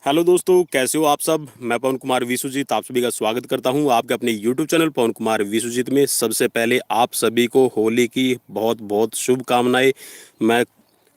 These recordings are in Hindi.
हेलो दोस्तों, कैसे हो आप सब। मैं पवन कुमार विश्वजीत आप सभी का स्वागत करता हूं आपके अपने यूट्यूब चैनल पवन कुमार विश्वजीत में। सबसे पहले आप सभी को होली की बहुत बहुत शुभकामनाएं। मैं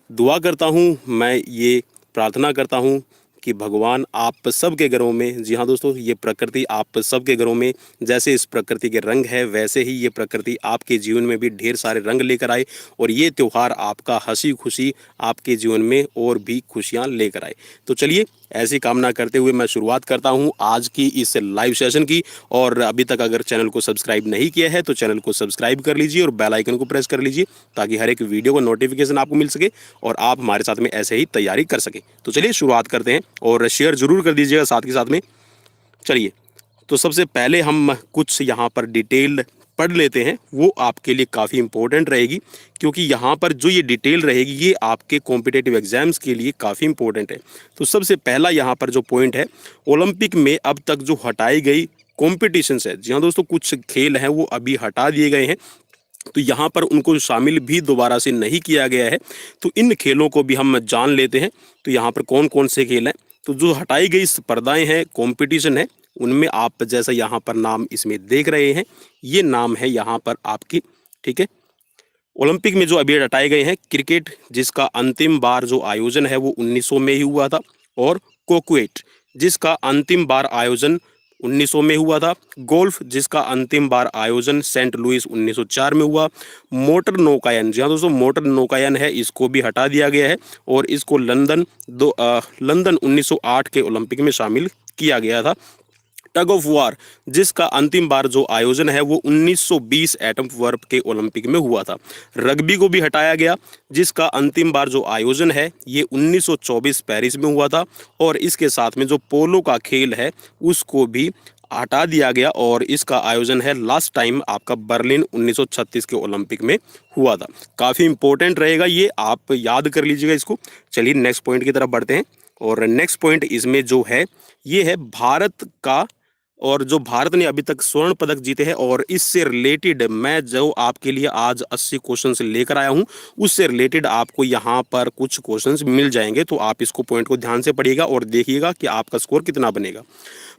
दुआ करता हूं, मैं ये प्रार्थना करता हूं कि भगवान आप सबके घरों में, जी हाँ दोस्तों, ये प्रकृति आप सबके घरों में जैसे इस प्रकृति के रंग है वैसे ही ये प्रकृति आपके जीवन में भी ढेर सारे रंग लेकर आए और ये त्यौहार आपका हंसी खुशी आपके जीवन में और भी खुशियां लेकर आए। तो चलिए, ऐसी कामना करते हुए मैं शुरुआत करता हूं आज की इस लाइव सेशन की। और अभी तक अगर चैनल को सब्सक्राइब नहीं किया है तो चैनल को सब्सक्राइब कर लीजिए और बेल आइकन को प्रेस कर लीजिए ताकि हर एक वीडियो का नोटिफिकेशन आपको मिल सके और आप हमारे साथ में ऐसे ही तैयारी कर सके। तो चलिए शुरुआत करते हैं और शेयर जरूर कर दीजिएगा साथ के साथ में। चलिए, तो सबसे पहले हम कुछ यहाँ पर डिटेल पढ़ लेते हैं, वो आपके लिए काफ़ी इंपॉर्टेंट रहेगी क्योंकि यहाँ पर जो ये डिटेल रहेगी ये आपके कॉम्पिटेटिव एग्जाम्स के लिए काफ़ी इंपॉर्टेंट है। तो सबसे पहला यहाँ पर जो पॉइंट है, ओलंपिक में अब तक जो हटाई गई कॉम्पिटिशन्स है, जी हाँ दोस्तों, कुछ खेल हैं वो अभी हटा दिए गए हैं तो यहाँ पर उनको शामिल भी दोबारा से नहीं किया गया है। तो इन खेलों को भी हम जान लेते हैं। तो यहाँ पर कौन कौन से खेल हैं, तो जो हटाई गई स्पर्धाएं हैं, कंपटीशन है, उनमें आप जैसा यहाँ पर नाम इसमें देख रहे हैं, ये नाम है यहाँ पर आपकी, ठीक है। ओलंपिक में जो अभी हटाए गए हैं, क्रिकेट जिसका अंतिम बार जो आयोजन है वो 1900 में ही हुआ था, और कोक्वेट जिसका अंतिम बार आयोजन 1900 में हुआ था, गोल्फ जिसका अंतिम बार आयोजन सेंट लुइस 1904 में हुआ, मोटर नौकायन, जी हाँ दोस्तों, मोटर नौकायन है, इसको भी हटा दिया गया है और इसको लंदन 1908 के ओलंपिक में शामिल किया गया था। टग ऑफ वार जिसका अंतिम बार जो आयोजन है वो 1920 एटम वर्क के ओलंपिक में हुआ था। रग्बी को भी हटाया गया जिसका अंतिम बार जो आयोजन है ये 1924 पेरिस में हुआ था, और इसके साथ में जो पोलो का खेल है उसको भी हटा दिया गया और इसका आयोजन है लास्ट टाइम आपका बर्लिन 1936 के ओलंपिक में हुआ था। काफ़ी इंपॉर्टेंट रहेगा ये, आप याद कर लीजिएगा इसको। चलिए नेक्स्ट पॉइंट की तरफ बढ़ते हैं और नेक्स्ट पॉइंट इसमें जो है ये है भारत का, और जो भारत ने अभी तक स्वर्ण पदक जीते हैं और इससे रिलेटेड मैं जो आपके लिए आज 80 क्वेश्चंस लेकर आया हूं उससे रिलेटेड आपको यहां पर कुछ क्वेश्चंस मिल जाएंगे। तो आप इसको पॉइंट को ध्यान से पढ़िएगा और देखिएगा कि आपका स्कोर कितना बनेगा।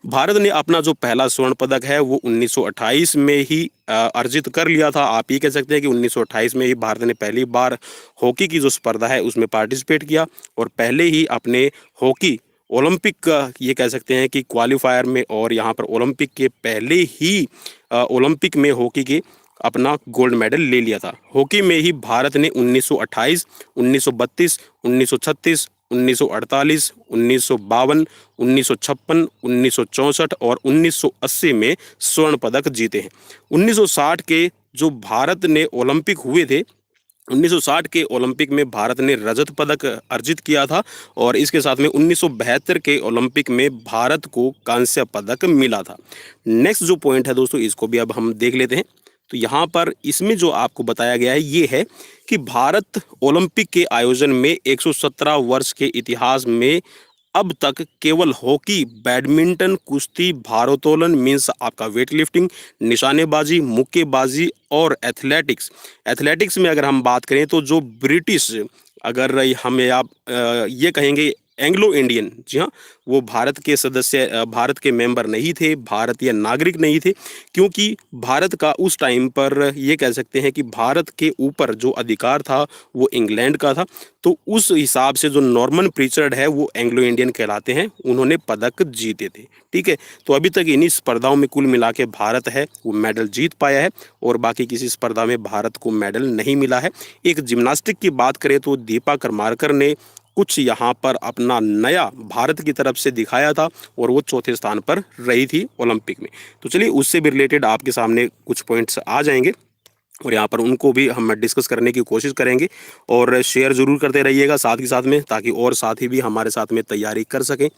भारत ने अपना जो पहला स्वर्ण पदक है वो 1928 में ही अर्जित कर लिया था। आप ये कह सकते हैं कि 1928 में ही भारत ने पहली बार हॉकी की जो स्पर्धा है उसमें पार्टिसिपेट किया और पहले ही अपने हॉकी ओलंपिक का ये कह सकते हैं कि क्वालिफायर में और यहाँ पर ओलंपिक के पहले ही ओलंपिक में हॉकी के अपना गोल्ड मेडल ले लिया था। हॉकी में ही भारत ने 1928, 1932, 1936, 1948, 1952, 1956, 1964 और 1980 में स्वर्ण पदक जीते हैं। 1960 के जो भारत ने ओलंपिक हुए थे, 1960 के ओलंपिक में भारत ने रजत पदक अर्जित किया था और इसके साथ में 1972 के ओलंपिक में भारत को कांस्य पदक मिला था। नेक्स्ट जो पॉइंट है दोस्तों, इसको भी अब हम देख लेते हैं। तो यहाँ पर इसमें जो आपको बताया गया है ये है कि भारत ओलंपिक के आयोजन में 117 वर्ष के इतिहास में अब तक केवल हॉकी, बैडमिंटन, कुश्ती, भारोत्तोलन मीन्स आपका वेट लिफ्टिंग, निशानेबाजी, मुक्केबाजी और एथलेटिक्स में अगर हम बात करें तो जो ब्रिटिश, अगर हमें आप ये कहेंगे एंग्लो इंडियन, जी हाँ, वो भारत के सदस्य, भारत के मेंबर नहीं थे, भारतीय नागरिक नहीं थे, क्योंकि भारत का उस टाइम पर ये कह सकते हैं कि भारत के ऊपर जो अधिकार था वो इंग्लैंड का था। तो उस हिसाब से जो नॉर्मन प्रिचर्ड है वो एंग्लो इंडियन कहलाते हैं, उन्होंने पदक जीते थे। ठीक है, तो अभी तक इन्हीं स्पर्धाओं में कुल मिला के भारत है वो मेडल जीत पाया है और बाकी किसी स्पर्धा में भारत को मेडल नहीं मिला है। एक जिम्नास्टिक की बात करें तो दीपा करमारकर ने कुछ यहाँ पर अपना नया भारत की तरफ से दिखाया था और वो चौथे स्थान पर रही थी ओलंपिक में। तो चलिए उससे भी रिलेटेड आपके सामने कुछ पॉइंट्स आ जाएंगे और यहाँ पर उनको भी हम डिस्कस करने की कोशिश करेंगे और शेयर जरूर करते रहिएगा साथ ही साथ में, ताकि और साथी भी हमारे साथ में तैयारी कर सकें।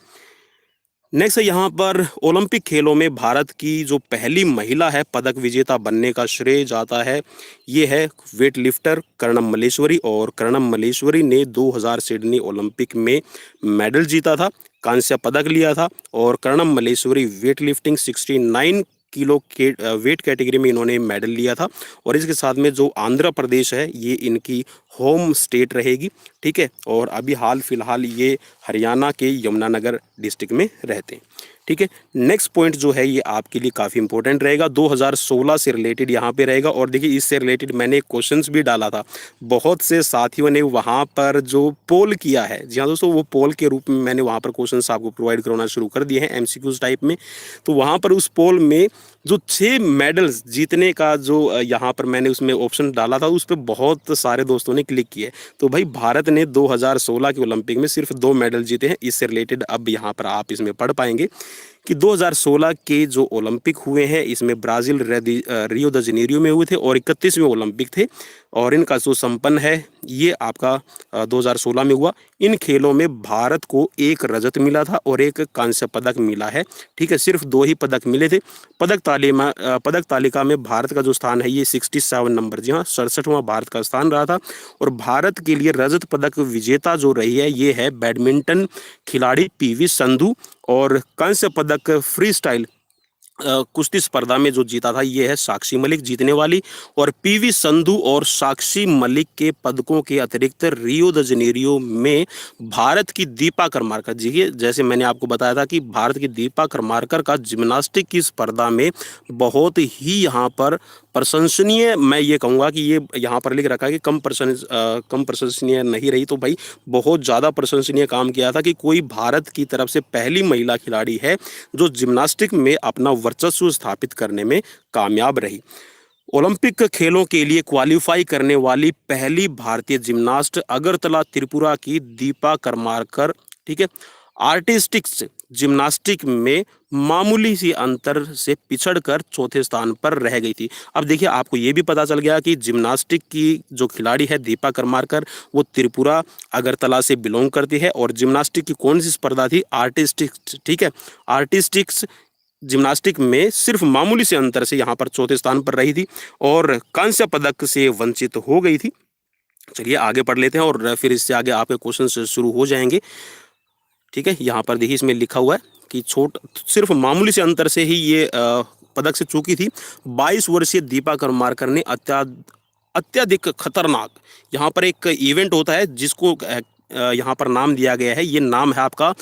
नेक्स्ट है यहाँ पर ओलंपिक खेलों में भारत की जो पहली महिला है पदक विजेता बनने का श्रेय जाता है, ये है वेट लिफ्टर कर्णम मल्लेश्वरी, और कर्णम मल्लेश्वरी ने 2000 सिडनी ओलंपिक में मेडल जीता था, कांस्य पदक लिया था। और Karnam Malleswari weight lifting 69 kilo के वेट कैटेगरी में इन्होंने मेडल लिया था। और इसके साथ में जो आंध्र प्रदेश है ये इनकी होम स्टेट रहेगी, ठीक है। और अभी हाल फिलहाल ये हरियाणा के यमुनानगर डिस्ट्रिक्ट में रहते हैं, ठीक है। नेक्स्ट पॉइंट जो है ये आपके लिए काफ़ी इंपॉर्टेंट रहेगा, 2016 से रिलेटेड यहाँ पे रहेगा। और देखिए इससे रिलेटेड मैंने एक क्वेश्चंस भी डाला था, बहुत से साथियों ने वहाँ पर जो पोल किया है, जी हाँ दोस्तों, वो पोल के रूप में मैंने वहाँ पर क्वेश्चंस आपको प्रोवाइड करवाना शुरू कर दिए हैं एमसीक्यूज टाइप में। तो वहाँ पर उस पोल में जो 6 मेडल्स जीतने का जो यहाँ पर मैंने उसमें ऑप्शन डाला था, उस पर बहुत सारे दोस्तों ने क्लिक किए। तो भाई भारत ने 2016 के ओलंपिक में सिर्फ 2 मेडल जीते हैं। इससे रिलेटेड अब यहाँ पर आप इसमें पढ़ पाएंगे कि 2016 के जो ओलंपिक हुए हैं इसमें ब्राज़ील रियो द जनेरियो में हुए थे और 31वें ओलंपिक थे। और इनका जो संपन्न है ये आपका 2016 में हुआ। इन खेलों में भारत को 1 रजत मिला था और 1 कांस्य पदक मिला है, ठीक है। सिर्फ 2 ही पदक मिले थे। पदक तालिका में भारत का जो स्थान है ये 67 नंबर, जी हाँ 67वां भारत का स्थान रहा था। और भारत के लिए रजत पदक विजेता जो रही है ये है बैडमिंटन खिलाड़ी पीवी संधू। और कांस्य पदक फ्री स्टाइल कुश्ती स्पर्धा में जो जीता था ये है साक्षी मलिक जीतने वाली। और पीवी संधू और साक्षी मलिक के पदकों के अतिरिक्त रियो द जनेरियो में भारत की दीपा करमारकर, जी जैसे मैंने आपको बताया था कि भारत की दीपा करमारकर का जिम्नास्टिक की स्पर्धा में बहुत ही यहाँ पर प्रशंसनीय, मैं ये कहूँगा कि ये यहाँ पर लिख रखा है कि कम प्रशंसनीय नहीं रही, तो भाई बहुत ज़्यादा प्रशंसनीय काम किया था कि कोई भारत की तरफ से पहली महिला खिलाड़ी है जो जिम्नास्टिक में अपना वर्चस्व स्थापित करने में कामयाब रही। ओलंपिक खेलों के लिए क्वालिफाई करने वाली पहली भारतीय जिम्नास्ट अगरतला त्रिपुरा की दीपा करमारकर, ठीक है। आर्टिस्टिक्स जिम्नास्टिक में मामूली सी अंतर से पिछड़कर चौथे स्थान पर रह गई थी। अब देखिए आपको ये भी पता चल गया कि जिम्नास्टिक की जो खिलाड़ी है दीपा करमारकर वो त्रिपुरा अगरतला से बिलोंग करती है। और जिम्नास्टिक की कौन सी स्पर्धा थी, आर्टिस्टिक्स, ठीक है। आर्टिस्टिक्स जिम्नास्टिक में सिर्फ मामूली से अंतर से यहाँ पर चौथे स्थान पर रही थी और कांस्य पदक से वंचित हो गई थी। चलिए आगे पढ़ लेते हैं और फिर इससे आगे आपके क्वेश्चन शुरू हो जाएंगे, ठीक है। यहाँ पर देखिए इसमें लिखा हुआ है कि सिर्फ मामूली से अंतर से ही ये पदक से चूकी थी। 22 वर्षीय दीपा करमारकर ने अत्यधिक खतरनाक, यहाँ पर एक इवेंट होता है जिसको यहाँ पर नाम दिया गया है, ये नाम है आपका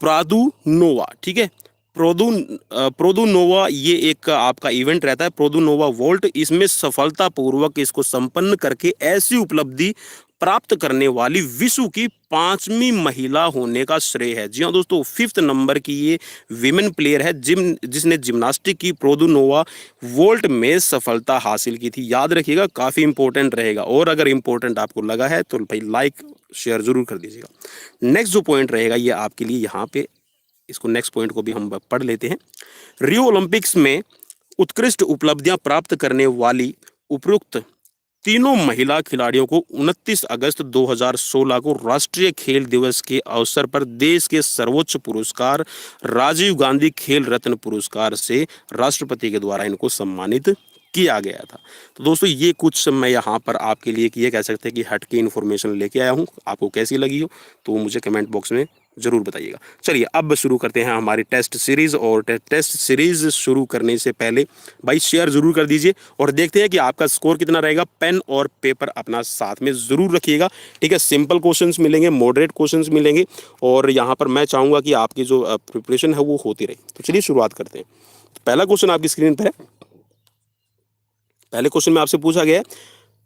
प्रादुनोवा, ठीक है। प्रोदुनोवा ये एक आपका इवेंट रहता है, प्रोदुनोवा वोल्ट। इसमें सफलतापूर्वक इसको संपन्न करके ऐसी उपलब्धि प्राप्त करने वाली विश्व की 5वीं महिला होने का श्रेय है। जी हाँ दोस्तों, 5th नंबर की ये विमेन प्लेयर है जिसने जिम्नास्टिक की प्रोदुनोवा वोल्ट में सफलता हासिल की थी। याद रखिएगा, काफ़ी इंपॉर्टेंट रहेगा। और अगर इंपॉर्टेंट आपको लगा है तो भाई लाइक शेयर जरूर कर दीजिएगा। नेक्स्ट जो पॉइंट रहेगा ये आपके लिए यहाँ पे, इसको नेक्स्ट पॉइंट को भी हम पढ़ लेते हैं। रियो ओलंपिक्स में उत्कृष्ट उपलब्धियां प्राप्त करने वाली उपरोक्त तीनों महिला खिलाड़ियों को 29 अगस्त 2016 को राष्ट्रीय खेल दिवस के अवसर पर देश के सर्वोच्च पुरस्कार राजीव गांधी खेल रत्न पुरस्कार से राष्ट्रपति के द्वारा इनको सम्मानित किया गया था। तो दोस्तों ये कुछ मैं यहाँ पर आपके लिए ये कह सकते हैं कि हट के इन्फॉर्मेशन लेके आया हूँ। आपको कैसी लगी हो तो मुझे कमेंट बॉक्स में ज़रूर बताइएगा। चलिए अब शुरू करते हैं हमारी टेस्ट सीरीज़। और टेस्ट सीरीज़ शुरू करने से पहले भाई शेयर ज़रूर कर दीजिए और देखते हैं कि आपका स्कोर कितना रहेगा। पेन और पेपर अपना साथ में ज़रूर रखिएगा, ठीक है। सिंपल क्वेश्चंस मिलेंगे, मॉडरेट क्वेश्चंस मिलेंगे और यहाँ पर मैं चाहूँगा कि आपकी जो प्रिपरेशन है वो होती रहे। तो चलिए शुरुआत करते हैं। पहला क्वेश्चन आपकी स्क्रीन पर है। पहले क्वेश्चन में आपसे पूछा गया है,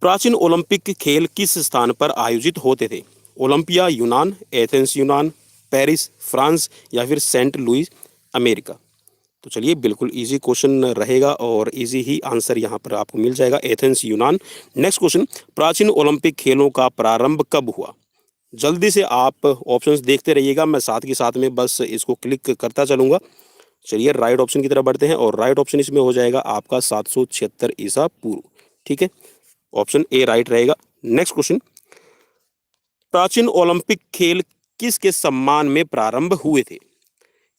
प्राचीन ओलंपिक खेल किस स्थान पर आयोजित होते थे? ओलंपिया यूनान, एथेंस यूनान, पेरिस फ्रांस या फिर सेंट लुइस अमेरिका। तो चलिए बिल्कुल इजी क्वेश्चन रहेगा और इजी ही आंसर यहाँ पर आपको मिल जाएगा, एथेंस यूनान। नेक्स्ट क्वेश्चन, प्राचीन ओलंपिक खेलों का प्रारंभ कब हुआ? जल्दी से आप ऑप्शंस देखते रहिएगा, मैं साथ के साथ में बस इसको क्लिक करता चलूँगा। चलिए राइट ऑप्शन की तरफ बढ़ते हैं और राइट ऑप्शन इसमें हो जाएगा आपका 776 ईसा पूर्व, ठीक है। ऑप्शन ए राइट रहेगा। नेक्स्ट क्वेश्चन, प्राचीन ओलंपिक खेल किसके सम्मान में प्रारंभ हुए थे?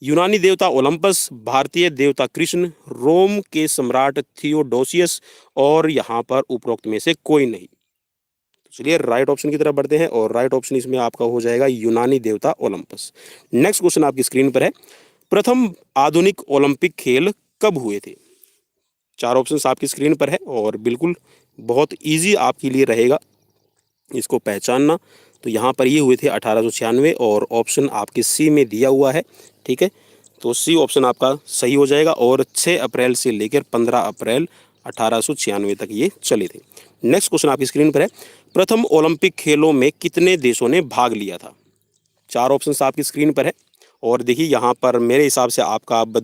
यूनानी देवता ओलंपस, भारतीय देवता कृष्ण, रोम के सम्राट थियोडोसियस और यहाँ पर उपरोक्त में से कोई नहीं। तो चलिए राइट ऑप्शन की तरफ बढ़ते हैं और राइट ऑप्शन इसमें आपका हो जाएगा यूनानी देवता ओलंपस। नेक्स्ट क्वेश्चन आपकी स्क्रीन पर है, प्रथम आधुनिक ओलंपिक खेल कब हुए थे? 4 ऑप्शंस आपकी स्क्रीन पर है और बिल्कुल बहुत इजी आपके लिए रहेगा। इसको पहचानना। तो यहाँ पर ये हुए थे 1896 और ऑप्शन आपके सी में दिया हुआ है। ठीक है, तो सी ऑप्शन आपका सही हो जाएगा। और 6 अप्रैल से लेकर 15 अप्रैल 1896 तक ये चले थे। नेक्स्ट क्वेश्चन आपकी स्क्रीन पर है, प्रथम ओलंपिक खेलों में कितने देशों ने भाग लिया था? 4 ऑप्शंस आपकी स्क्रीन पर है। और देखिए यहाँ पर मेरे हिसाब से आपका अब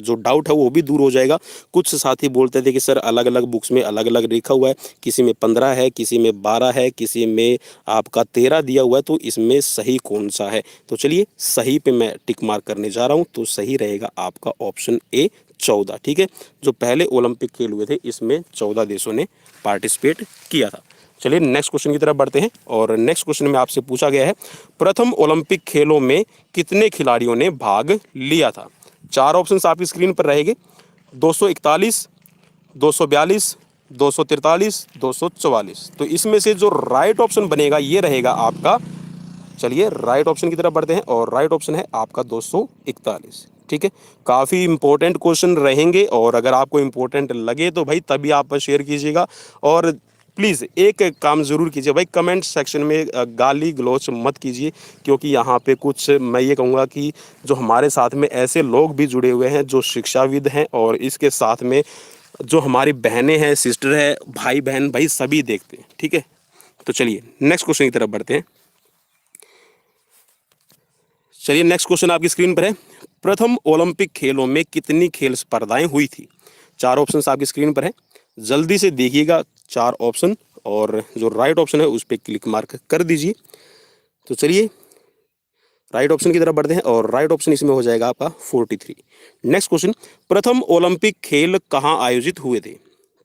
जो डाउट है वो भी दूर हो जाएगा। कुछ साथी बोलते थे कि सर अलग अलग बुक्स में अलग अलग लिखा हुआ है, किसी में 15 है, किसी में 12 है, किसी में आपका 13 दिया हुआ है, तो इसमें सही कौन सा है? तो चलिए सही पे मैं टिक मार्क करने जा रहा हूँ। तो सही रहेगा आपका ऑप्शन ए 14। ठीक है, जो पहले ओलंपिक खेल हुए थे इसमें 14 देशों ने पार्टिसिपेट किया था। चलिए नेक्स्ट क्वेश्चन की तरफ बढ़ते हैं। और नेक्स्ट क्वेश्चन में आपसे पूछा गया है, प्रथम ओलंपिक खेलों में कितने खिलाड़ियों ने भाग लिया था? 4 ऑप्शंस आपकी स्क्रीन पर रहेंगे, 241, 242, 243, 244। तो इसमें से जो राइट ऑप्शन बनेगा ये रहेगा आपका, चलिए राइट ऑप्शन की तरफ बढ़ते हैं। और राइट ऑप्शन है आपका 241। ठीक है, काफ़ी इंपॉर्टेंट क्वेश्चन रहेंगे और अगर आपको इंपॉर्टेंट लगे तो भाई तभी आप शेयर कीजिएगा। और प्लीज़ एक काम ज़रूर कीजिए भाई, कमेंट सेक्शन में गाली गलौच मत कीजिए, क्योंकि यहाँ पे कुछ मैं ये कहूँगा कि जो हमारे साथ में ऐसे लोग भी जुड़े हुए हैं जो शिक्षाविद हैं, और इसके साथ में जो हमारी बहनें हैं, सिस्टर है, भाई बहन भाई सभी देखते हैं। ठीक है, तो चलिए नेक्स्ट क्वेश्चन की तरफ बढ़ते हैं। चलिए नेक्स्ट क्वेश्चन आपकी स्क्रीन पर है, प्रथम ओलंपिक खेलों में कितनी खेल स्पर्धाएं हुई थी? 4 ऑप्शंस आपकी स्क्रीन पर है, जल्दी से देखिएगा 4 ऑप्शन, और जो राइट ऑप्शन है उस पर क्लिक मार्क कर दीजिए। तो चलिए राइट ऑप्शन की तरफ बढ़ते हैं और राइट ऑप्शन इसमें हो जाएगा आपका 43। नेक्स्ट क्वेश्चन, प्रथम ओलंपिक खेल कहाँ आयोजित हुए थे?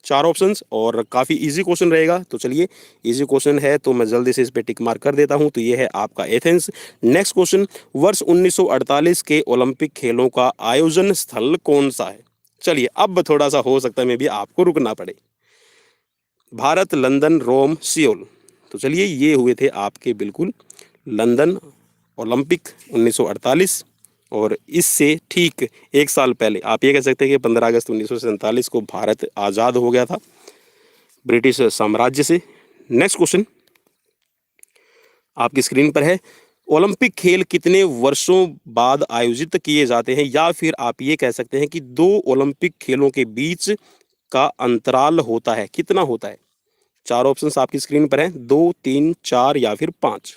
4 ऑप्शंस और काफ़ी इजी क्वेश्चन रहेगा। तो चलिए इजी क्वेश्चन है तो मैं जल्दी से इस पे टिक मार्क कर देता हूं। तो ये है आपका एथेंस। नेक्स्ट क्वेश्चन, वर्ष 1948 के ओलंपिक खेलों का आयोजन स्थल कौन सा है? चलिए अब थोड़ा सा हो सकता है मे भी आपको रुकना पड़े। भारत, लंदन, रोम, सियोल। तो चलिए ये हुए थे आपके बिल्कुल लंदन ओलंपिक 1948। और इससे ठीक एक साल पहले आप ये कह सकते हैं कि 15 अगस्त 1947 को भारत आज़ाद हो गया था ब्रिटिश साम्राज्य से। नेक्स्ट क्वेश्चन आपकी स्क्रीन पर है, ओलंपिक खेल कितने वर्षों बाद आयोजित किए जाते हैं? या फिर आप ये कह सकते हैं कि 2 ओलंपिक खेलों के बीच का अंतराल होता है, कितना होता है? 4 ऑप्शंस आपकी स्क्रीन पर है, 2, 3, 4 या फिर 5।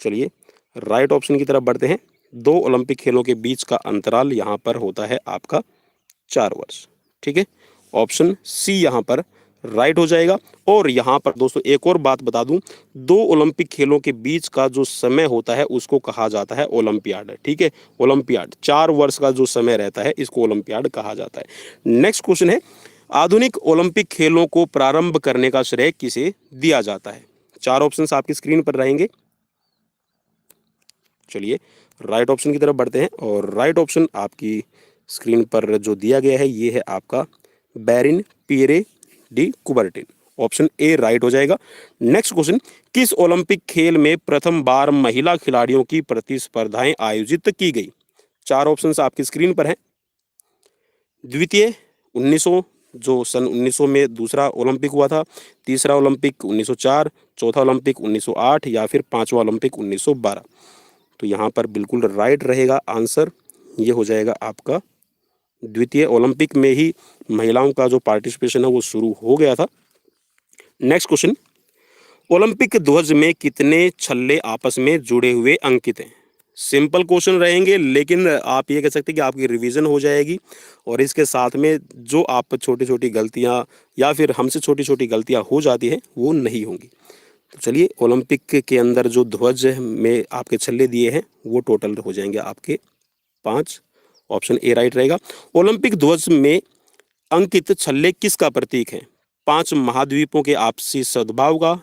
चलिए राइट ऑप्शन की तरफ बढ़ते हैं। 2 ओलंपिक खेलों के बीच का अंतराल यहाँ पर होता है आपका 4 वर्ष। ठीक है, ऑप्शन सी यहाँ पर राइट हो जाएगा। और यहाँ पर दोस्तों एक और बात बता दूं, 2 ओलंपिक खेलों के बीच का जो समय होता है उसको कहा जाता है ओलंपियाड। ठीक है, ओलंपियाड 4 वर्ष का जो समय रहता है इसको ओलंपियाड कहा जाता है। नेक्स्ट क्वेश्चन है, आधुनिक ओलंपिक खेलों को प्रारंभ करने का श्रेय किसे दिया जाता है? 4 ऑप्शन आपकी स्क्रीन पर रहेंगे। चलिए राइट ऑप्शन की तरफ बढ़ते हैं और राइट ऑप्शन आपकी स्क्रीन पर जो दिया गया है ये है आपका Bahrain Pierre de Coubertin. Option A right हो जाएगा। नेक्स्ट क्वेश्चन, किस ओलंपिक खेल में प्रथम बार महिला खिलाड़ियों की प्रतिस्पर्धाएं आयोजित की गई? 4 ऑप्शन आपकी स्क्रीन पर हैं। द्वितीय 1900, जो सन 1900 में दूसरा ओलंपिक हुआ था, तीसरा ओलंपिक 1904, चौथा ओलंपिक 1908 या फिर पांचवा ओलंपिक 1912। तो यहाँ पर बिल्कुल राइट रहेगा आंसर, ये हो जाएगा आपका द्वितीय ओलंपिक में ही महिलाओं का जो पार्टिसिपेशन है वो शुरू हो गया था। नेक्स्ट क्वेश्चन, ओलंपिक ध्वज में कितने छल्ले आपस में जुड़े हुए अंकित हैं? सिंपल क्वेश्चन रहेंगे लेकिन आप ये कह सकते हैं कि आपकी रिवीजन हो जाएगी और इसके साथ में जो आप छोटी छोटी गलतियां या फिर हमसे छोटी छोटी गलतियां हो जाती हैं वो नहीं होंगी। तो चलिए ओलंपिक के अंदर जो ध्वज में आपके छल्ले दिए हैं वो टोटल हो जाएंगे आपके 5। ऑप्शन ए राइट रहेगा। ओलंपिक ध्वज में अंकित छल्ले किसका प्रतीक है? 5 महाद्वीपों के आपसी सद्भाव का,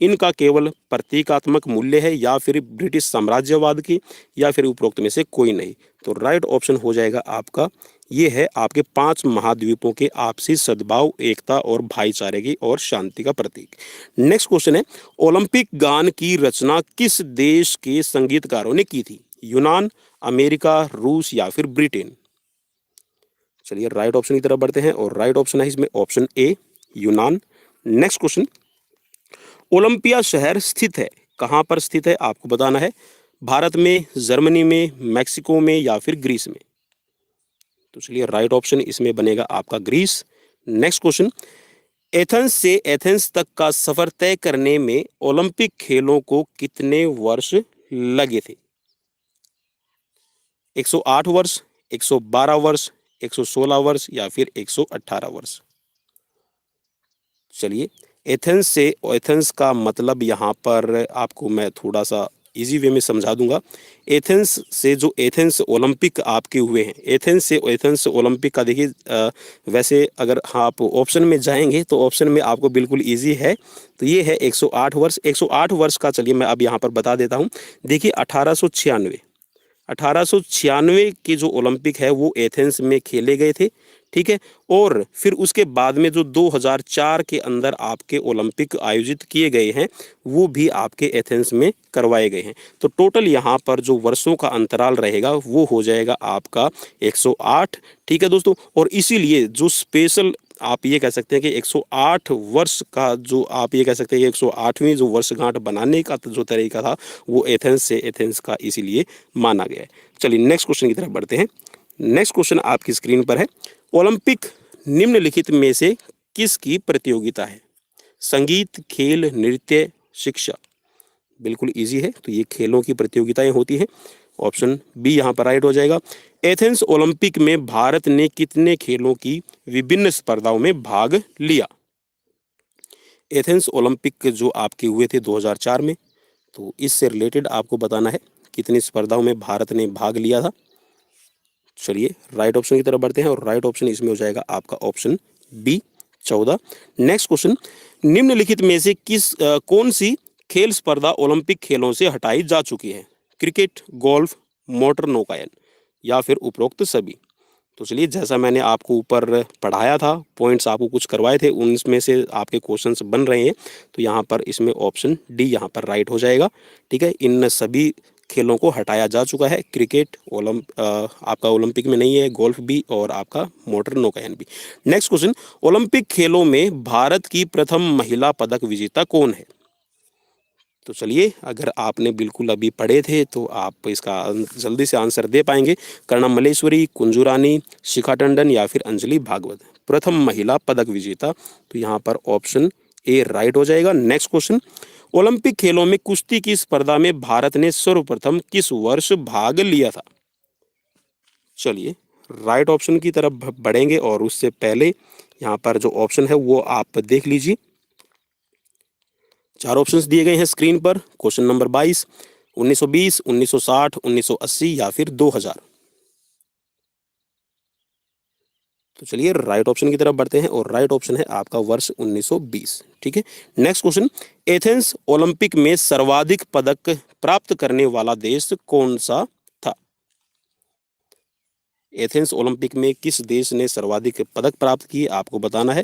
इनका केवल प्रतीकात्मक मूल्य है, या फिर ब्रिटिश साम्राज्यवाद की, या फिर उपरोक्त में से कोई नहीं। तो राइट ऑप्शन हो जाएगा आपका, ये है आपके 5 महाद्वीपों के आपसी सद्भाव, एकता और भाईचारे की और शांति का प्रतीक। नेक्स्ट क्वेश्चन है, ओलंपिक गान की रचना किस देश के संगीतकारों ने की थी? यूनान, अमेरिका, रूस या फिर ब्रिटेन। चलिए राइट ऑप्शन की तरफ बढ़ते हैं और राइट ऑप्शन है इसमें ऑप्शन ए यूनान। नेक्स्ट क्वेश्चन, ओलंपिया शहर स्थित है, कहाँ पर स्थित है आपको बताना है। भारत में, जर्मनी में, मैक्सिको में या फिर ग्रीस में। तो चलिए राइट ऑप्शन इसमें बनेगा आपका ग्रीस। नेक्स्ट क्वेश्चन, एथेंस से एथेंस तक का सफर तय करने में ओलंपिक खेलों को कितने वर्ष लगे थे। 108 वर्ष, 112 वर्ष, 116 वर्ष या फिर 118 वर्ष। चलिए एथेंस से, एथेंस का मतलब यहाँ पर आपको मैं थोड़ा सा इजी वे में समझा दूंगा। एथेंस से जो एथेंस ओलंपिक आपके हुए हैं, एथेंस से एथेंस ओलंपिक का देखिए वैसे अगर आप ऑप्शन में जाएंगे तो ऑप्शन में आपको बिल्कुल इजी है। तो ये है 108 वर्ष। 108 वर्ष का चलिए मैं अब यहाँ पर बता देता हूँ। देखिए 1896 के जो ओलंपिक है वो एथेंस में खेले गए थे, ठीक है। और फिर उसके बाद में जो 2004 के अंदर आपके ओलंपिक आयोजित किए गए हैं वो भी आपके एथेंस में करवाए गए हैं। तो टोटल यहाँ पर जो वर्षों का अंतराल रहेगा वो हो जाएगा आपका 108, ठीक है दोस्तों। और इसीलिए जो स्पेशल आप ये कह सकते हैं कि 108 वर्ष का जो आप ये कह सकते हैं कि 108वीं जो वर्षगांठ बनाने का जो तरीका था वो एथेंस से एथेंस का इसीलिए माना गया है। चलिए नेक्स्ट क्वेश्चन की तरफ बढ़ते हैं। नेक्स्ट क्वेश्चन आपकी स्क्रीन पर है, ओलंपिक निम्नलिखित में से किसकी प्रतियोगिता है। संगीत, खेल, नृत्य, शिक्षा। बिल्कुल इजी है, तो ये खेलों की प्रतियोगिताएं होती हैं। ऑप्शन बी यहाँ पर राइट हो जाएगा। एथेंस ओलंपिक में भारत ने कितने खेलों की विभिन्न स्पर्धाओं में भाग लिया। एथेंस ओलंपिक जो आपके हुए थे 2004 में, तो इससे रिलेटेड आपको बताना है कितनी स्पर्धाओं में भारत ने भाग लिया था। चलिए राइट ऑप्शन की तरफ बढ़ते हैं और राइट ऑप्शन इसमें हो जाएगा आपका ऑप्शन बी 14। नेक्स्ट क्वेश्चन, निम्नलिखित में से कौन सी खेल स्पर्धा ओलंपिक खेलों से हटाई जा चुकी है। क्रिकेट, गोल्फ, मोटर नौकायन या फिर उपरोक्त सभी। तो चलिए जैसा मैंने आपको ऊपर पढ़ाया था, पॉइंट्स आपको कुछ करवाए थे, उनमें से आपके क्वेश्चंस बन रहे हैं। तो यहाँ पर इसमें ऑप्शन डी यहाँ पर राइट हो जाएगा, ठीक है। इन सभी खेलों को हटाया जा चुका है। क्रिकेट आपका ओलंपिक में नहीं है, गोल्फ भी और आपका मोटर नौकायन भी। नेक्स्ट क्वेश्चन, ओलंपिक खेलों में भारत की प्रथम महिला पदक विजेता कौन है। तो चलिए अगर आपने बिल्कुल अभी पढ़े थे तो आप इसका जल्दी से आंसर दे पाएंगे। कर्णम मल्लेश्वरी, कुंजू रानी, शिखा टंडन या फिर अंजलि भागवत। प्रथम महिला पदक विजेता, तो यहाँ पर ऑप्शन ए राइट हो जाएगा। नेक्स्ट क्वेश्चन, ओलंपिक खेलों में कुश्ती की स्पर्धा में भारत ने सर्वप्रथम किस वर्ष भाग लिया था। चलिए राइट ऑप्शन की तरफ बढ़ेंगे और उससे पहले यहाँ पर जो ऑप्शन है वो आप देख लीजिए। 4 ऑप्शंस दिए गए हैं स्क्रीन पर। क्वेश्चन नंबर 22, 1920, 1960, 1980 या फिर 2000। तो चलिए राइट ऑप्शन की तरफ बढ़ते हैं और राइट ऑप्शन है आपका वर्ष 1920, ठीक है। नेक्स्ट क्वेश्चन, एथेंस ओलंपिक में सर्वाधिक पदक प्राप्त करने वाला देश कौन सा था। एथेंस ओलंपिक में किस देश ने सर्वाधिक पदक प्राप्त किए आपको बताना है।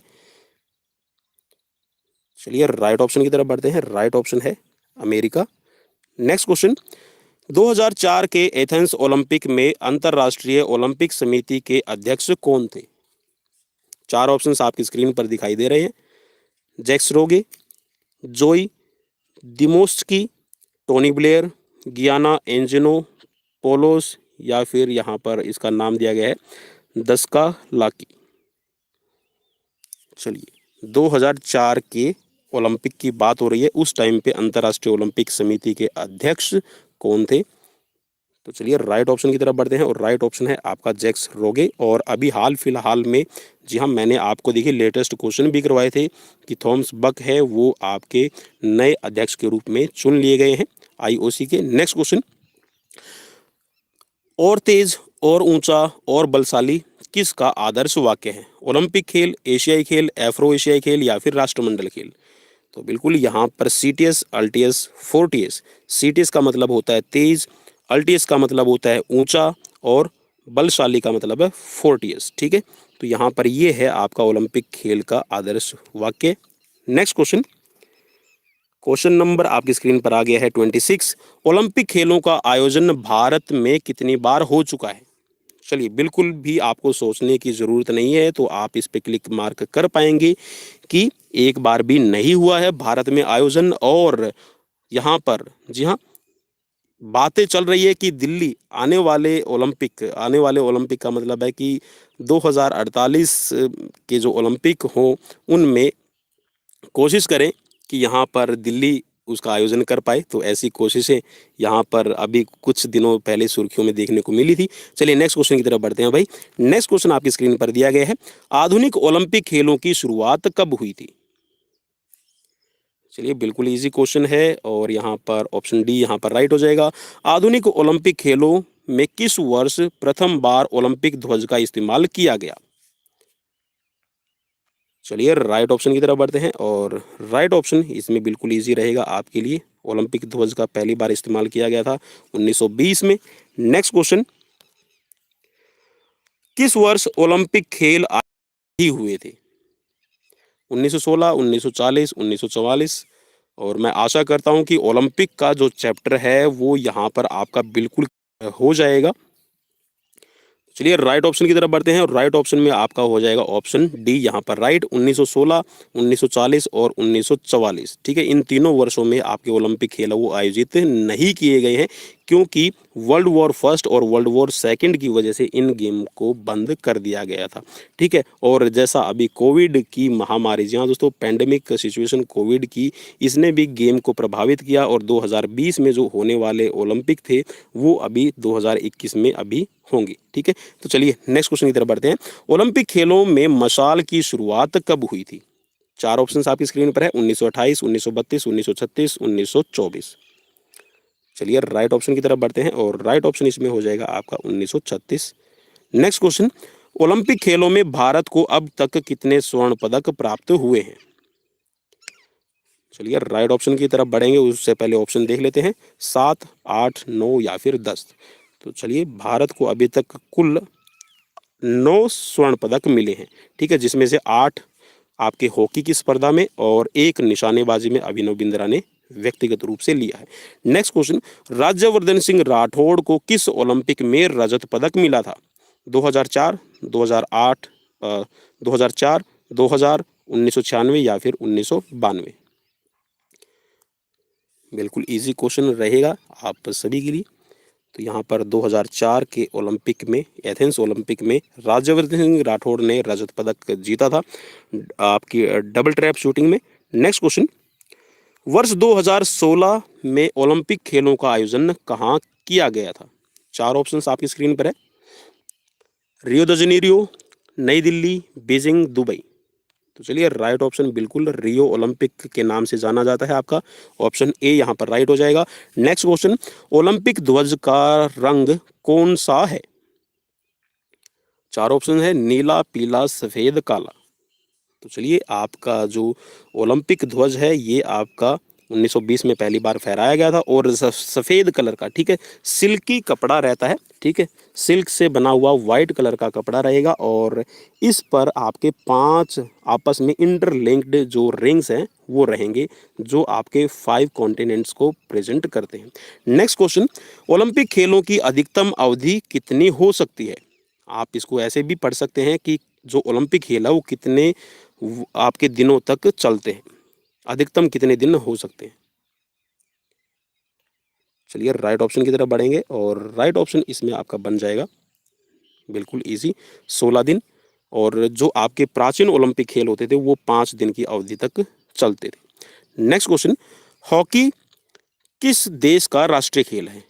चलिए राइट ऑप्शन की तरफ बढ़ते हैं। राइट ऑप्शन है अमेरिका। नेक्स्ट क्वेश्चन, 2004 के एथेंस ओलंपिक में अंतरराष्ट्रीय ओलंपिक समिति के अध्यक्ष कौन थे। 4 ऑप्शंस आपकी स्क्रीन पर दिखाई दे रहे हैं। जैक्स रोगे, जोई दिमोस्की, टोनी ब्लेयर, गियाना एंजेनो पोलोस या फिर यहाँ पर इसका नाम दिया गया है दस्का लाकी। चलिए 2004 के ओलंपिक की बात हो रही है, उस टाइम पे अंतर्राष्ट्रीय ओलंपिक समिति के अध्यक्ष कौन थे। तो चलिए राइट ऑप्शन की तरफ बढ़ते हैं और राइट ऑप्शन है आपका जैक्स रोगे। और अभी हाल फिलहाल में, जी हाँ, मैंने आपको देखिए लेटेस्ट क्वेश्चन भी करवाए थे कि थॉमस बक है वो आपके नए अध्यक्ष के रूप में चुन लिए गए हैं IOC के। नेक्स्ट क्वेश्चन, और तेज और ऊंचा और बलशाली किसका आदर्श वाक्य है। ओलंपिक खेल, एशियाई खेल, एफ्रो एशियाई खेल या फिर राष्ट्रमंडल खेल। तो बिल्कुल यहाँ पर CTS, अल्टीएस, फोर्टियस। CTS का मतलब होता है तेज, अल्टीएस का मतलब होता है ऊंचा और बलशाली का मतलब है फोर्टियस, ठीक है। तो यहाँ पर ये है आपका ओलंपिक खेल का आदर्श वाक्य। नेक्स्ट क्वेश्चन, क्वेश्चन नंबर आपकी स्क्रीन पर आ गया है 26। ओलंपिक खेलों का आयोजन भारत में कितनी बार हो चुका है। चलिए, बिल्कुल भी आपको सोचने की ज़रूरत नहीं है, तो आप इस पे क्लिक मार्क कर पाएँगे कि एक बार भी नहीं हुआ है भारत में आयोजन। और यहाँ पर जी हाँ, बातें चल रही है कि दिल्ली आने वाले ओलंपिक का मतलब है कि 2048 के जो ओलंपिक हों, उनमें कोशिश करें कि यहाँ पर दिल्ली उसका आयोजन कर पाए। तो ऐसी कोशिशें यहाँ पर अभी कुछ दिनों पहले सुर्खियों में देखने को मिली थी। चलिए नेक्स्ट क्वेश्चन की तरफ बढ़ते हैं भाई। नेक्स्ट क्वेश्चन आपकी स्क्रीन पर दिया गया है, आधुनिक ओलंपिक खेलों की शुरुआत कब हुई थी? चलिए, बिल्कुल इजी क्वेश्चन है और यहाँ पर ऑप्शन डी यहाँ पर राइट हो जाएगा। आधुनिक ओलंपिक खेलों में किस वर्ष प्रथम बार ओलंपिक ध्वज का इस्तेमाल किया गया? चलिए राइट ऑप्शन की तरफ बढ़ते हैं और राइट ऑप्शन इसमें बिल्कुल इजी रहेगा आपके लिए। ओलंपिक ध्वज का पहली बार इस्तेमाल किया गया था 1920 में। नेक्स्ट क्वेश्चन, किस वर्ष ओलंपिक खेल ही हुए थे? 1916, 1940, 1944। और मैं आशा करता हूं कि ओलंपिक का जो चैप्टर है वो यहाँ पर आपका बिल्कुल हो जाएगा। चलिए राइट ऑप्शन की तरफ बढ़ते हैं और राइट ऑप्शन में आपका हो जाएगा ऑप्शन डी यहाँ पर राइट। 1916, 1940 और 1944। ठीक है, इन तीनों वर्षों में आपके ओलंपिक खेल वो आयोजित नहीं किए गए हैं, क्योंकि वर्ल्ड वॉर फर्स्ट और वर्ल्ड वॉर सेकंड की वजह से इन गेम को बंद कर दिया गया था। ठीक है, और जैसा अभी कोविड की महामारी, जी हाँ दोस्तों, पैंडेमिक सिचुएशन कोविड की, इसने भी गेम को प्रभावित किया और 2020 में जो होने वाले ओलंपिक थे वो अभी 2021 में अभी होंगे। ठीक है, तो चलिए नेक्स्ट क्वेश्चन की तरफ बढ़ते हैं। ओलंपिक खेलों में मशाल की शुरुआत कब हुई थी? चार ऑप्शंस आपकी स्क्रीन पर है, 1928, 1932, 1936, 1924। चलिए राइट ऑप्शन की तरफ बढ़ते हैं और राइट ऑप्शन इसमें हो जाएगा आपका 1936। नेक्स्ट क्वेश्चन, ओलंपिक खेलों में भारत को अब तक कितने स्वर्ण पदक प्राप्त हुए हैं? चलिए राइट ऑप्शन की तरफ बढ़ेंगे, उससे पहले ऑप्शन देख लेते हैं, 7, 8, 9 या फिर 10। तो चलिए, भारत को अभी तक कुल 9 स्वर्ण पदक मिले हैं। ठीक है, जिसमें से 8 आपके हॉकी की स्पर्धा में और 1 निशानेबाजी में अभिनव बिंद्रा ने व्यक्तिगत रूप से लिया है। नेक्स्ट क्वेश्चन, राज्यवर्धन सिंह राठौड़ को किस ओलंपिक में रजत पदक मिला था? 2004, 2008, 2004, 2000, 1996 या फिर 1992। बिल्कुल इजी क्वेश्चन रहेगा आप सभी के लिए। तो यहाँ पर 2004 के ओलंपिक में, एथेंस ओलंपिक में, राज्यवर्धन सिंह राठौड़ ने रजत पदक जीता था आपकी डबल ट्रैप शूटिंग में। नेक्स्ट क्वेश्चन, वर्ष 2016 में ओलंपिक खेलों का आयोजन कहाँ किया गया था? चार ऑप्शंस आपकी स्क्रीन पर है, रियो द जेनेरियो, नई दिल्ली, बीजिंग, दुबई। तो चलिए राइट ऑप्शन बिल्कुल रियो ओलंपिक के नाम से जाना जाता है आपका ऑप्शन ए यहाँ पर राइट हो जाएगा। नेक्स्ट क्वेश्चन, ओलंपिक ध्वज का रंग कौन सा है? चार ऑप्शन है, नीला, पीला, सफेद, काला। तो चलिए, आपका जो ओलंपिक ध्वज है ये आपका 1920 में पहली बार फहराया गया था और सफ़ेद कलर का, ठीक है, सिल्की कपड़ा रहता है। ठीक है, सिल्क से बना हुआ वाइट कलर का कपड़ा रहेगा और इस पर आपके 5 आपस में इंटरलिंक्ड जो रिंग्स हैं वो रहेंगे, जो आपके 5 कॉन्टिनेंट्स को प्रेजेंट करते हैं। नेक्स्ट क्वेश्चन, ओलंपिक खेलों की अधिकतम अवधि कितनी हो सकती है? आप इसको ऐसे भी पढ़ सकते हैं कि जो ओलंपिक खेल है वो कितने आपके दिनों तक चलते हैं, अधिकतम कितने दिन हो सकते हैं। चलिए राइट ऑप्शन की तरफ बढ़ेंगे और राइट ऑप्शन इसमें आपका बन जाएगा बिल्कुल इजी, 16 दिन। और जो आपके प्राचीन ओलंपिक खेल होते थे वो 5 दिन की अवधि तक चलते थे। नेक्स्ट क्वेश्चन, हॉकी किस देश का राष्ट्रीय खेल है?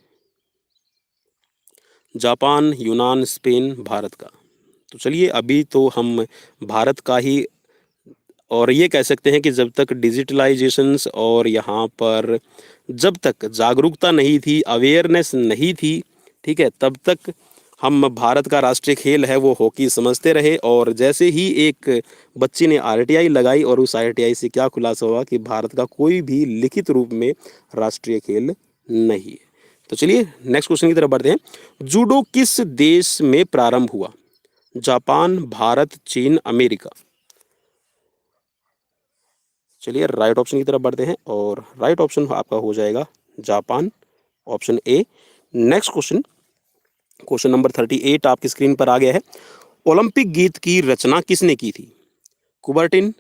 जापान, यूनान, स्पेन, भारत का। तो चलिए, अभी तो हम भारत का ही, और ये कह सकते हैं कि जब तक डिजिटलाइजेशंस और यहाँ पर जब तक जागरूकता नहीं थी, अवेयरनेस नहीं थी, ठीक है, तब तक हम भारत का राष्ट्रीय खेल है वो हॉकी समझते रहे। और जैसे ही एक बच्ची ने आरटीआई लगाई और उस आरटीआई से क्या खुलासा हुआ कि भारत का कोई भी लिखित रूप में राष्ट्रीय खेल नहीं है। तो चलिए नेक्स्ट क्वेश्चन की तरफ बढ़ते हैं। जूडो किस देश में प्रारंभ हुआ? जापान, भारत, चीन, अमेरिका। चलिए राइट ऑप्शन की तरफ बढ़ते हैं और राइट ऑप्शन आपका हो जाएगा Japan, option A. Next question, question number 38 आपकी स्क्रीन पर आ गया है। ओलंपिक गीत की रचना किसने की थी? कुबर्टिन,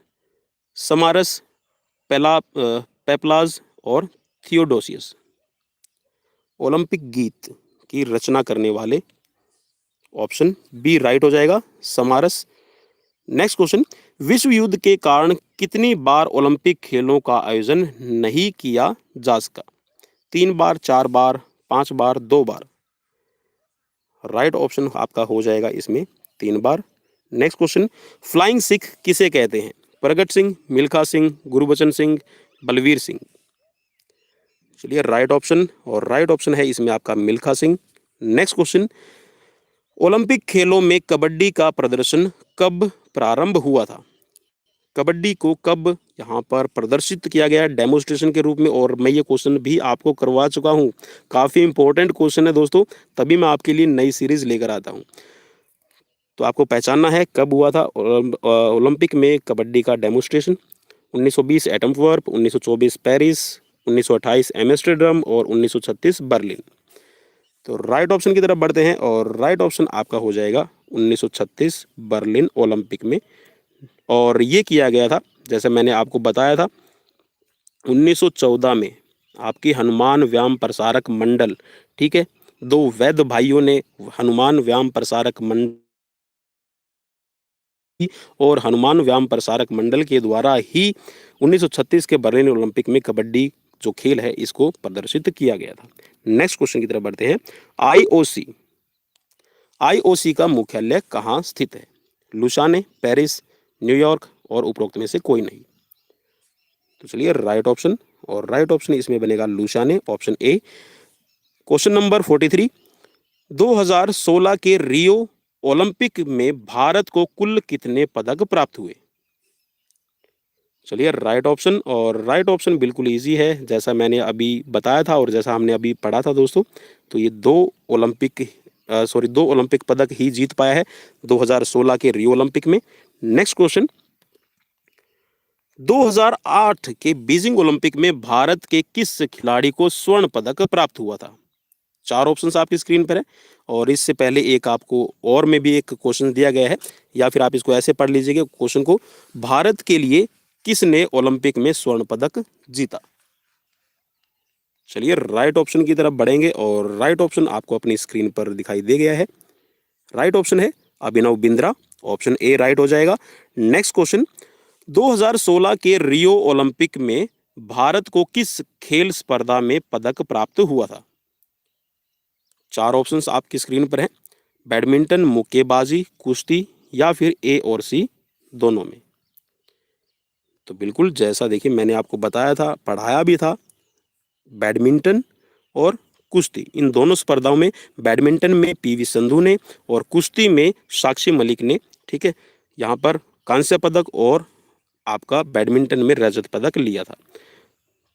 समारस, पेपलाज और थियोडोसियस। ओलंपिक गीत की रचना करने वाले, ऑप्शन बी राइट हो जाएगा, समारस। नेक्स्ट क्वेश्चन, विश्व युद्ध के कारण कितनी बार ओलंपिक खेलों का आयोजन नहीं किया जा सका? 3 बार, 4 बार, 5 बार, 2 बार। राइट ऑप्शन आपका हो जाएगा इसमें 3 बार। नेक्स्ट क्वेश्चन, फ्लाइंग सिख किसे कहते हैं? प्रगट सिंह, मिल्खा सिंह, गुरबचन सिंह, बलवीर सिंह। चलिए राइट ऑप्शन, और राइट ऑप्शन है इसमें आपका Milkha Singh. Next question, Olympic खेलों में कबड्डी का प्रदर्शन कब प्रारंभ हुआ था? कबड्डी को कब यहाँ पर प्रदर्शित किया गया डेमोन्स्ट्रेशन के रूप में? और मैं ये क्वेश्चन भी आपको करवा चुका हूँ, काफ़ी इंपॉर्टेंट क्वेश्चन है दोस्तों, तभी मैं आपके लिए नई सीरीज लेकर आता हूँ। तो आपको पहचानना है कब हुआ था ओलंपिक में कबड्डी का डेमोन्स्ट्रेशन। 1920 एटमवर्प, 1924 पेरिस, 1928 एम्स्टर्डम और 1936 बर्लिन। तो राइट ऑप्शन की तरफ बढ़ते हैं, और राइट ऑप्शन आपका हो जाएगा 1936 बर्लिन ओलंपिक में। और ये किया गया था, जैसे मैंने आपको बताया था, 1914 में आपकी हनुमान व्यायाम प्रसारक मंडल, ठीक है, 2 वैद्य भाइयों ने हनुमान व्यायाम प्रसारक मंडल और हनुमान व्यायाम प्रसारक मंडल के द्वारा ही 1936 के बर्लिन ओलंपिक में कबड्डी जो खेल है इसको प्रदर्शित किया गया था। नेक्स्ट क्वेश्चन की तरफ बढ़ते हैं। आईओसी का मुख्यालय कहाँ स्थित है? लुसाने, पेरिस, न्यूयॉर्क और उपरोक्त में से कोई नहीं। तो चलिए राइट ऑप्शन, और राइट ऑप्शन इसमें बनेगा Lausanne, option A. Question number 43, 2016 के रियो ओलंपिक में भारत को कुल कितने पदक प्राप्त हुए? चलिए राइट ऑप्शन, और राइट ऑप्शन बिल्कुल इजी है, जैसा मैंने अभी बताया था और जैसा हमने अभी पढ़ा था दोस्तों। तो ये 2 ओलंपिक पदक ही जीत पाया है 2016 के रियो ओलंपिक में। नेक्स्ट क्वेश्चन, 2008 के बीजिंग ओलंपिक में भारत के किस खिलाड़ी को स्वर्ण पदक प्राप्त हुआ था? 4 ऑप्शंस आपकी स्क्रीन पर है, और इससे पहले एक आपको और में भी एक क्वेश्चन दिया गया है, या फिर आप इसको ऐसे पढ़ लीजिएगा क्वेश्चन को, भारत के लिए किसने ओलंपिक में स्वर्ण पदक जीता? चलिए राइट ऑप्शन की तरफ बढ़ेंगे, और राइट ऑप्शन आपको अपनी स्क्रीन पर दिखाई दे गया है। राइट ऑप्शन है Abhinav Bindra, option A right हो जाएगा। नेक्स्ट क्वेश्चन, 2016 के रियो ओलंपिक में भारत को किस खेल स्पर्धा में पदक प्राप्त हुआ था? 4 ऑप्शंस आपकी स्क्रीन पर हैं, बैडमिंटन, मुक्केबाजी, कुश्ती, या फिर ए और सी दोनों में। तो बिल्कुल जैसा देखिए मैंने आपको बताया था, पढ़ाया भी था, बैडमिंटन और कुश्ती, इन दोनों स्पर्धाओं में बैडमिंटन में पीवी संधू ने और कुश्ती में साक्षी मलिक ने, ठीक है, यहाँ पर कांस्य पदक और आपका बैडमिंटन में रजत पदक लिया था।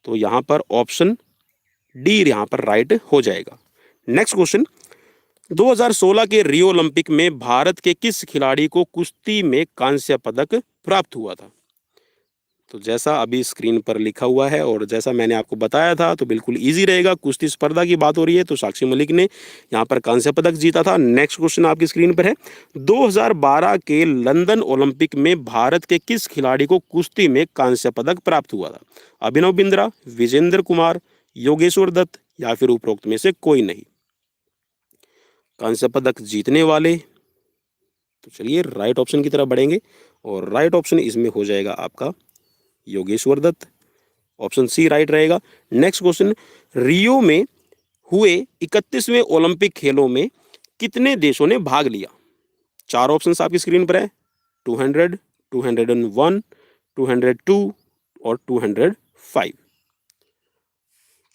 तो यहाँ पर ऑप्शन डी यहाँ पर राइट हो जाएगा। नेक्स्ट क्वेश्चन, 2016 के रियो ओलंपिक में भारत के किस खिलाड़ी को कुश्ती में कांस्य पदक प्राप्त हुआ था? तो जैसा अभी स्क्रीन पर लिखा हुआ है और जैसा मैंने आपको बताया था, तो बिल्कुल इजी रहेगा। कुश्ती स्पर्धा की बात हो रही है, तो साक्षी मलिक ने यहाँ पर कांस्य पदक जीता था। नेक्स्ट क्वेश्चन आपकी स्क्रीन पर है, 2012 के लंदन ओलंपिक में भारत के किस खिलाड़ी को कुश्ती में कांस्य पदक प्राप्त हुआ था? अभिनव बिंद्रा, विजेंद्र कुमार, योगेश्वर दत्त, या फिर उपरोक्त में से कोई नहीं। कांस्य पदक जीतने वाले, तो चलिए राइट ऑप्शन की तरफ बढ़ेंगे, और राइट ऑप्शन इसमें हो जाएगा आपका Yogeshwar Dutt, option C right रहेगा। नेक्स्ट क्वेश्चन, रियो में हुए 31वें ओलंपिक खेलों में कितने देशों ने भाग लिया? 4 ऑप्शंस आपकी स्क्रीन पर है, 200, 201, 202 और 205।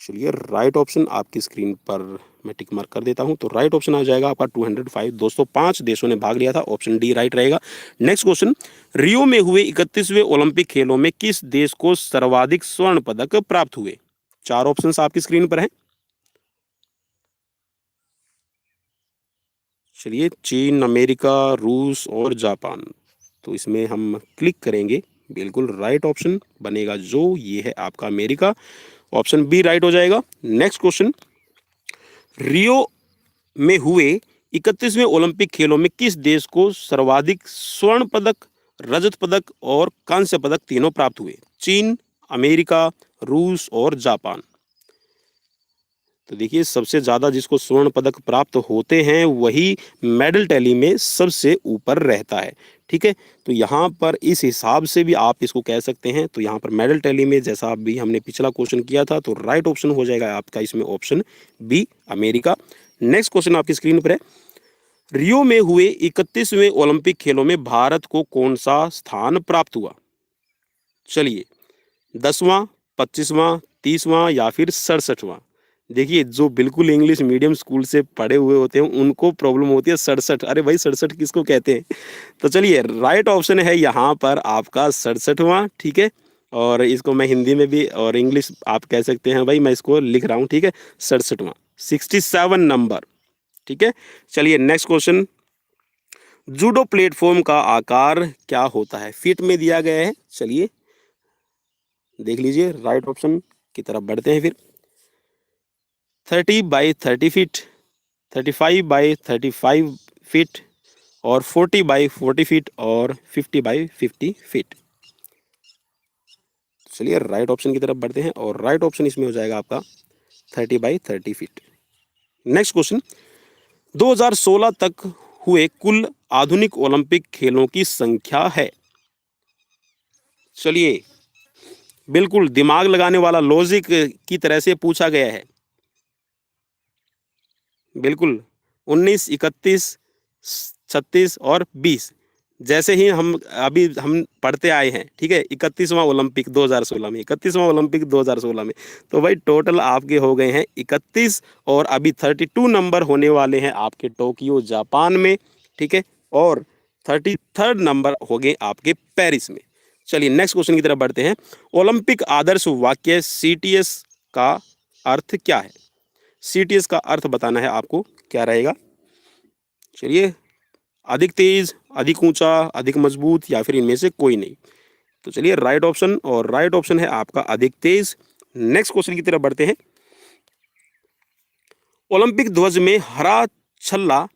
चलिए राइट ऑप्शन आपकी स्क्रीन पर मैं टिक मार्क कर देता हूं, तो राइट ऑप्शन आ जाएगा आपका 205। दोस्तों 5 देशों ने भाग लिया था, ऑप्शन डी राइट रहेगा। नेक्स्ट क्वेश्चन, रियो में हुए 31वें ओलंपिक खेलों में किस देश को सर्वाधिक स्वर्ण पदक प्राप्त हुए? 4 ऑप्शंस आपकी स्क्रीन पर हैं। चलिए, चीन, अमेरिका, रूस और जापान। तो इसमें हम क्लिक करेंगे, बिल्कुल राइट ऑप्शन बनेगा जो ये है आपका अमेरिका, ऑप्शन बी राइट हो जाएगा। नेक्स्ट क्वेश्चन, रियो में हुए 31वें ओलंपिक खेलों में किस देश को सर्वाधिक स्वर्ण पदक, रजत पदक और कांस्य पदक तीनों प्राप्त हुए? चीन, अमेरिका, रूस और जापान। तो देखिए, सबसे ज्यादा जिसको स्वर्ण पदक प्राप्त होते हैं वही मेडल टैली में सबसे ऊपर रहता है। ठीक है, तो यहाँ पर इस हिसाब से भी आप इसको कह सकते हैं। तो यहाँ पर मेडल टैली में, जैसा अभी हमने पिछला क्वेश्चन किया था, तो राइट ऑप्शन हो जाएगा आपका इसमें option B, America. Next question आपकी स्क्रीन पर है। रियो में हुए 31वें ओलंपिक खेलों में भारत को कौन सा स्थान प्राप्त हुआ? चलिए, 10वां, 25वां, 30वां या फिर 67वां। देखिए, जो बिल्कुल इंग्लिश मीडियम स्कूल से पढ़े हुए होते हैं उनको प्रॉब्लम होती है 67। अरे भाई, 67 किसको कहते हैं? तो चलिए, राइट ऑप्शन है यहाँ पर आपका 67वां। ठीक है, और इसको मैं हिंदी में भी और इंग्लिश आप कह सकते हैं भाई, मैं इसको लिख रहा हूँ। ठीक है, 67वां, 67 नंबर। ठीक है, चलिए नेक्स्ट क्वेश्चन। जूडो प्लेटफॉर्म का आकार क्या होता है? फीट में दिया गया है। चलिए देख लीजिए, राइट ऑप्शन की तरफ बढ़ते हैं फिर। 30 बाई 30 फीट, 35 बाई 35 फीट और 40 बाई 40 फीट और 50 बाई 50 फीट। चलिए राइट ऑप्शन की तरफ बढ़ते हैं और राइट ऑप्शन इसमें हो जाएगा आपका 30 बाई 30 फीट। Next question. 2016 तक हुए कुल आधुनिक ओलंपिक खेलों की संख्या है? चलिए, बिल्कुल दिमाग लगाने वाला लॉजिक की तरह से पूछा गया है। बिल्कुल 19, 31, 36 और 20, जैसे ही हम अभी हम पढ़ते आए हैं। ठीक है, 31वां ओलंपिक 2016 में, 31वां ओलंपिक 2016 में, तो भाई टोटल आपके हो गए हैं 31 और अभी 32 नंबर होने वाले हैं आपके टोक्यो जापान में। ठीक है, और 33rd नंबर हो गए आपके पेरिस में। चलिए नेक्स्ट क्वेश्चन की तरफ बढ़ते हैं। ओलंपिक आदर्श वाक्य CTS का अर्थ क्या है? CTS का अर्थ बताना है आपको, क्या रहेगा? चलिए, अधिक तेज, अधिक ऊंचा, अधिक मजबूत या फिर इनमें से कोई नहीं। तो चलिए राइट ऑप्शन, और राइट ऑप्शन है आपका अधिक तेज। नेक्स्ट क्वेश्चन की तरफ बढ़ते हैं। ओलंपिक ध्वज में हरा छल्ला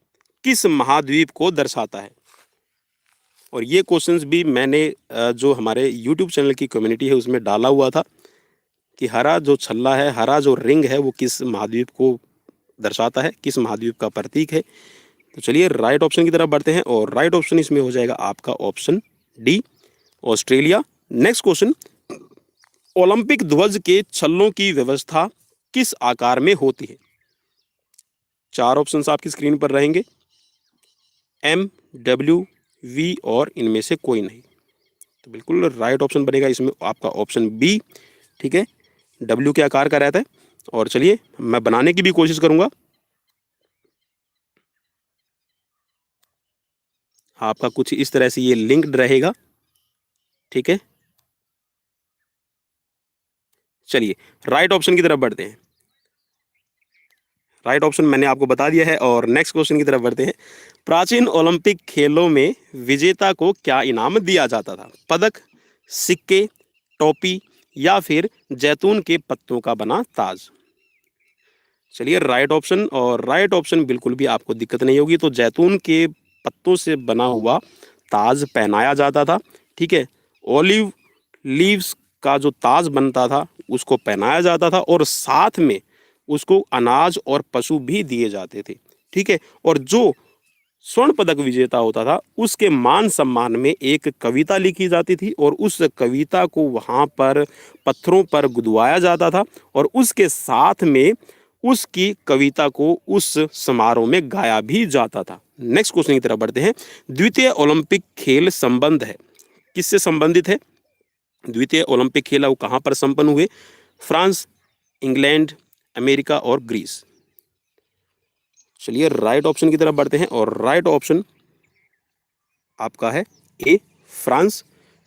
किस महाद्वीप को दर्शाता है? और ये क्वेश्चंस भी मैंने जो हमारे YouTube चैनल की कम्युनिटी है उसमें डाला हुआ था कि हरा जो छल्ला है, हरा जो रिंग है, वो किस महाद्वीप को दर्शाता है, किस महाद्वीप का प्रतीक है? तो चलिए राइट ऑप्शन की तरफ बढ़ते हैं और राइट ऑप्शन इसमें हो जाएगा आपका option D, Australia. Next question. Olympic ध्वज के छल्लों की व्यवस्था किस आकार में होती है? 4 ऑप्शंस आपकी स्क्रीन पर रहेंगे, M, W, V और इनमें से कोई नहीं। तो बिल्कुल राइट ऑप्शन बनेगा इसमें आपका ऑप्शन बी। ठीक है, W के आकार का रहता है। और चलिए मैं बनाने की भी कोशिश करूंगा। आपका कुछ इस तरह से ये लिंक्ड रहेगा। ठीक है, चलिए राइट ऑप्शन की तरफ बढ़ते हैं। राइट ऑप्शन मैंने आपको बता दिया है और नेक्स्ट क्वेश्चन की तरफ बढ़ते हैं। प्राचीन ओलंपिक खेलों में विजेता को क्या इनाम दिया जाता था? पदक, सिक्के, टोपी या फिर जैतून के पत्तों का बना ताज? चलिए राइट ऑप्शन, और राइट ऑप्शन बिल्कुल भी आपको दिक्कत नहीं होगी। तो जैतून के पत्तों से बना हुआ ताज पहनाया जाता था। ठीक है, ऑलिव लीव्स का जो ताज बनता था उसको पहनाया जाता था और साथ में उसको अनाज और पशु भी दिए जाते थे। ठीक है, और जो स्वर्ण पदक विजेता होता था उसके मान सम्मान में एक कविता लिखी जाती थी और उस कविता को वहाँ पर पत्थरों पर गुदवाया जाता था और उसके साथ में उसकी कविता को उस समारोह में गाया भी जाता था। नेक्स्ट क्वेश्चन की तरफ बढ़ते हैं। द्वितीय ओलंपिक खेल संबंध है, किससे संबंधित है? द्वितीय ओलंपिक खेल वो कहाँ पर संपन्न हुए? फ्रांस, इंग्लैंड, अमेरिका और ग्रीस। चलिए राइट ऑप्शन की तरफ बढ़ते हैं और राइट ऑप्शन आपका है ए, फ्रांस।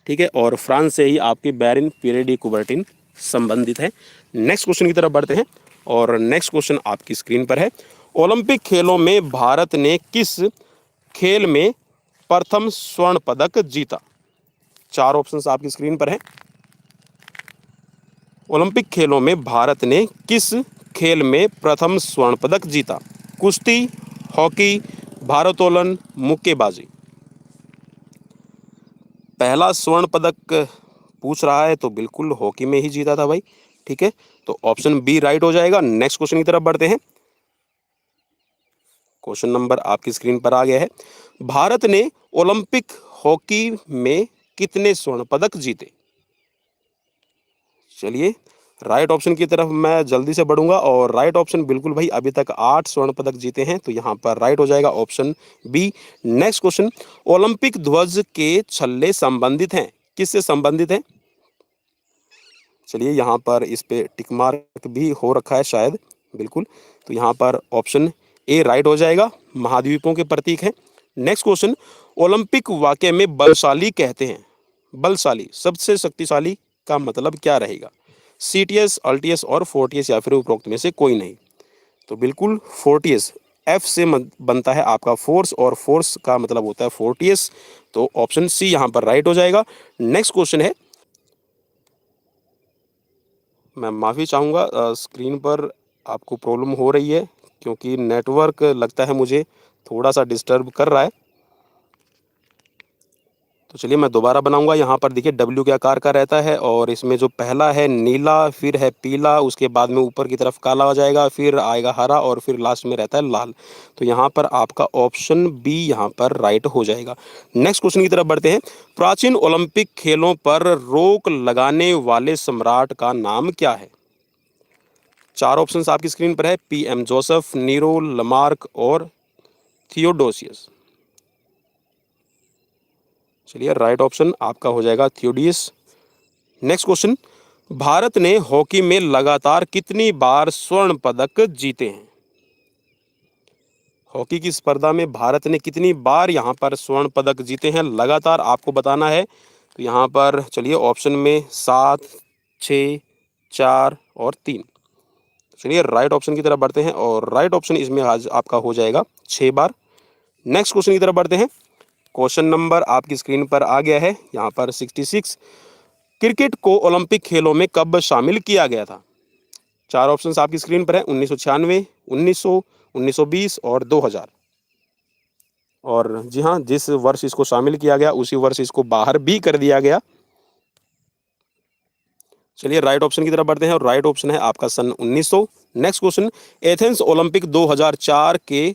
ठीक है, और फ्रांस से ही आपकी बैरिन पीरे डी कुबर्टिन संबंधित है। नेक्स्ट क्वेश्चन की तरफ बढ़ते हैं और नेक्स्ट क्वेश्चन आपकी स्क्रीन पर है। ओलंपिक खेलों में भारत ने किस खेल में प्रथम स्वर्ण पदक जीता? 4 ऑप्शंस आपकी स्क्रीन पर हैं। ओलंपिक खेलों में भारत ने किस खेल में प्रथम स्वर्ण पदक जीता? कुश्ती, हॉकी, भारोत्तोलन, मुक्केबाजी। पहला स्वर्ण पदक पूछ रहा है तो बिल्कुल हॉकी में ही जीता था भाई। ठीक है, तो ऑप्शन बी राइट हो जाएगा। नेक्स्ट क्वेश्चन की तरफ बढ़ते हैं। क्वेश्चन नंबर आपकी स्क्रीन पर आ गया है। भारत ने ओलंपिक हॉकी में कितने स्वर्ण पदक जीते? चलिए, राइट ऑप्शन की तरफ मैं जल्दी से बढ़ूंगा और राइट ऑप्शन बिल्कुल भाई, अभी तक 8 स्वर्ण पदक जीते हैं, तो यहाँ पर राइट हो जाएगा option B. Next question, Olympic ध्वज के छल्ले संबंधित हैं, किससे संबंधित हैं? चलिए, यहाँ पर इस पे टिक मार्क भी हो रखा है शायद, बिल्कुल, तो यहाँ पर ऑप्शन ए राइट हो जाएगा, महाद्वीपों के प्रतीक है। नेक्स्ट क्वेश्चन, ओलंपिक वाक्य में बलशाली कहते हैं, बलशाली सबसे शक्तिशाली का मतलब क्या रहेगा? सीटीएस, अल्टीएस और फोर्टीएस या फिर उपरोक्त में से कोई नहीं, तो बिल्कुल फोर्टीएस, एफ से बनता है आपका फोर्स और फोर्स का मतलब होता है फोर्टीएस, तो ऑप्शन सी यहाँ पर राइट हो जाएगा। नेक्स्ट क्वेश्चन है, मैं माफ़ी चाहूँगा, स्क्रीन पर आपको प्रॉब्लम हो रही है क्योंकि नेटवर्क लगता है मुझे थोड़ा सा डिस्टर्ब कर रहा है। तो चलिए मैं दोबारा बनाऊंगा। यहाँ पर देखिए डब्ल्यू के आकार का रहता है और इसमें जो पहला है नीला, फिर है पीला, उसके बाद में ऊपर की तरफ काला हो जाएगा, फिर आएगा हरा और फिर लास्ट में रहता है लाल। तो यहाँ पर आपका ऑप्शन बी यहाँ पर राइट हो जाएगा। नेक्स्ट क्वेश्चन की तरफ बढ़ते हैं। प्राचीन ओलंपिक खेलों पर रोक लगाने वाले सम्राट का नाम क्या है? चार ऑप्शंस आपकी स्क्रीन पर है, पीएम जोसेफ, नीरो, लमार्क और थियोडोसियस। चलिए, राइट ऑप्शन आपका हो जाएगा थियोडियस। नेक्स्ट क्वेश्चन, भारत ने हॉकी में लगातार कितनी बार स्वर्ण पदक जीते हैं? हॉकी की स्पर्धा में भारत ने कितनी बार यहाँ पर स्वर्ण पदक जीते हैं लगातार आपको बताना है। तो यहाँ पर चलिए ऑप्शन में 7, 6, 4 और 3। चलिए राइट ऑप्शन की तरफ बढ़ते हैं और राइट ऑप्शन इसमें आज आपका हो जाएगा 6 बार। नेक्स्ट क्वेश्चन की तरफ बढ़ते हैं। क्वेश्चन नंबर आपकी स्क्रीन पर आ गया है, यहाँ पर 66। क्रिकेट को ओलंपिक खेलों में कब शामिल किया गया था? चार ऑप्शंस आपकी स्क्रीन पर है, 1996, 1900, 1920 और 2000। और जी हाँ, जिस वर्ष इसको शामिल किया गया उसी वर्ष इसको बाहर भी कर दिया गया। चलिए राइट ऑप्शन की तरफ बढ़ते हैं और राइट ऑप्शन है आपका सन 1900। नेक्स्ट क्वेश्चन, एथेंस ओलंपिक 2004 के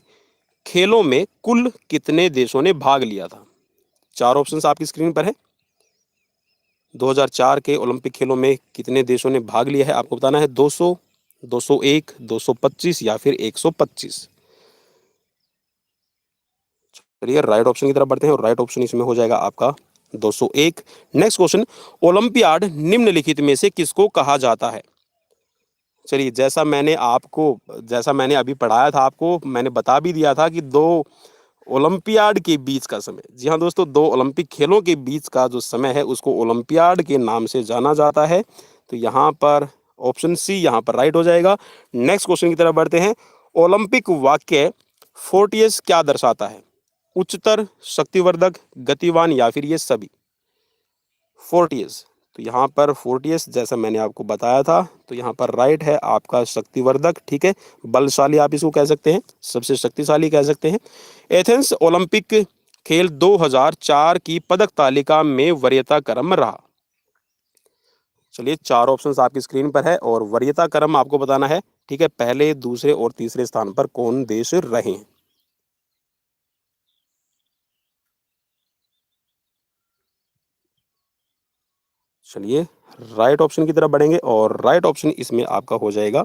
खेलों में कुल कितने देशों ने भाग लिया था? चार ऑप्शंस आपकी स्क्रीन पर है। 2004 के ओलंपिक खेलों में कितने देशों ने भाग लिया है आपको बताना है। 200, 201, 225 या फिर 125। चलिए राइट ऑप्शन की तरफ बढ़ते हैं और राइट ऑप्शन इसमें हो जाएगा आपका 201। नेक्स्ट क्वेश्चन, ओलंपियाड निम्नलिखित में से किसको कहा जाता है? चलिए, जैसा मैंने अभी पढ़ाया था आपको, मैंने बता भी दिया था कि दो ओलंपियाड के बीच का समय, जी हाँ दोस्तों, दो ओलंपिक खेलों के बीच का जो समय है उसको ओलंपियाड के नाम से जाना जाता है। तो यहाँ पर ऑप्शन सी यहाँ पर राइट हो जाएगा। नेक्स्ट क्वेश्चन की तरफ बढ़ते हैं। ओलंपिक वाक्य फोर्टियस क्या दर्शाता है? उच्चतर, शक्तिवर्धक, गतिवान या फिर ये सभी? फोर्टियस, तो यहाँ पर फोर्टियस जैसा मैंने आपको बताया था, तो यहाँ पर राइट है आपका शक्तिवर्धक। ठीक है, बलशाली आप इसको कह सकते हैं, सबसे शक्तिशाली कह सकते हैं। एथेंस ओलंपिक खेल 2004 की पदक तालिका में वरीयता क्रम रहा। चलिए, चार ऑप्शंस आपकी स्क्रीन पर है और वरीयता क्रम आपको बताना है। ठीक है, पहले, दूसरे और तीसरे स्थान पर कौन देश रहे हैं? चलिए राइट ऑप्शन की तरफ बढ़ेंगे और राइट ऑप्शन इसमें आपका हो जाएगा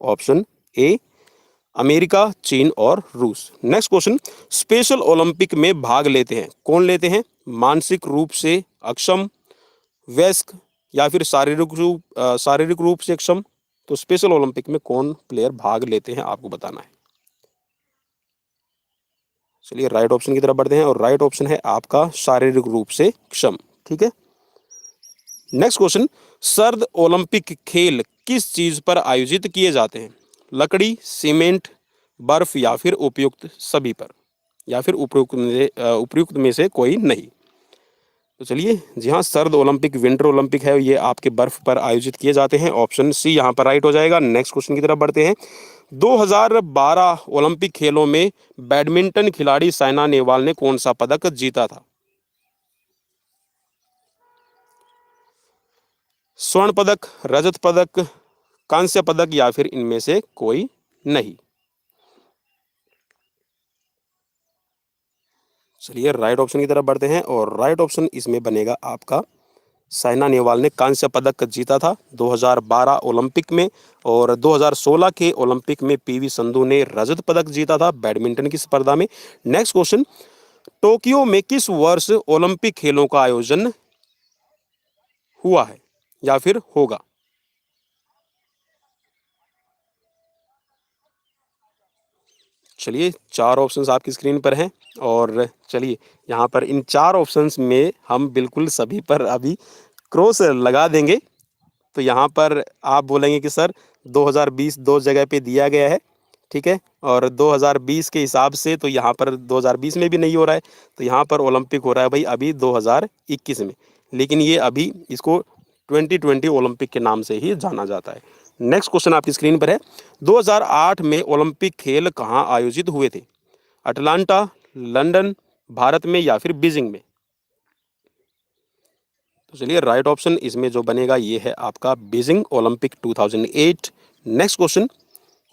ऑप्शन ए, अमेरिका, चीन और रूस। नेक्स्ट क्वेश्चन, स्पेशल ओलंपिक में भाग लेते हैं कौन लेते हैं? मानसिक रूप से अक्षम, वयस्क या फिर शारीरिक रूप से अक्षम? तो स्पेशल ओलंपिक में कौन प्लेयर भाग लेते हैं आपको बताना है। चलिए राइट ऑप्शन की तरफ बढ़ते हैं और राइट ऑप्शन है आपका शारीरिक रूप से अक्षम। ठीक है, नेक्स्ट क्वेश्चन, सर्द ओलंपिक खेल किस चीज पर आयोजित किए जाते हैं? लकड़ी, सीमेंट, बर्फ या फिर उपयुक्त सभी पर, या फिर उपयुक्त में से कोई नहीं? तो चलिए, जी हाँ, सर्द ओलंपिक, विंटर ओलंपिक है, ये आपके बर्फ पर आयोजित किए जाते हैं। ऑप्शन सी यहाँ पर राइट हो जाएगा। नेक्स्ट क्वेश्चन की तरफ बढ़ते हैं। 2012 ओलंपिक खेलों में बैडमिंटन खिलाड़ी साइना नेहवाल ने कौन सा पदक जीता था? स्वर्ण पदक, रजत पदक, कांस्य पदक या फिर इनमें से कोई नहीं। चलिए राइट ऑप्शन की तरफ बढ़ते हैं और राइट ऑप्शन इसमें बनेगा आपका साइना नेहवाल ने कांस्य पदक जीता था 2012 ओलंपिक में। और 2016 के ओलंपिक में पीवी संधू ने रजत पदक जीता था बैडमिंटन की स्पर्धा में। नेक्स्ट क्वेश्चन, टोक्यो में किस वर्ष ओलंपिक खेलों का आयोजन हुआ है या फिर होगा? चलिए चार ऑप्शंस आपकी स्क्रीन पर हैं और चलिए यहाँ पर इन चार ऑप्शंस में हम बिल्कुल सभी पर अभी क्रॉस लगा देंगे। तो यहाँ पर आप बोलेंगे कि सर 2020 दो जगह पे दिया गया है, ठीक है, और 2020 के हिसाब से तो यहाँ पर 2020 में भी नहीं हो रहा है, तो यहाँ पर ओलंपिक हो रहा है भाई अभी 2021 में, लेकिन ये अभी इसको 2020 ओलंपिक के नाम से ही जाना जाता है। नेक्स्ट क्वेश्चन आपकी स्क्रीन पर है, 2008 में ओलंपिक खेल कहाँ आयोजित हुए थे? अटलांटा, लंदन, भारत में या फिर बीजिंग में? तो चलिए राइट ऑप्शन इसमें जो बनेगा ये है आपका Beijing Olympic 2008। Next question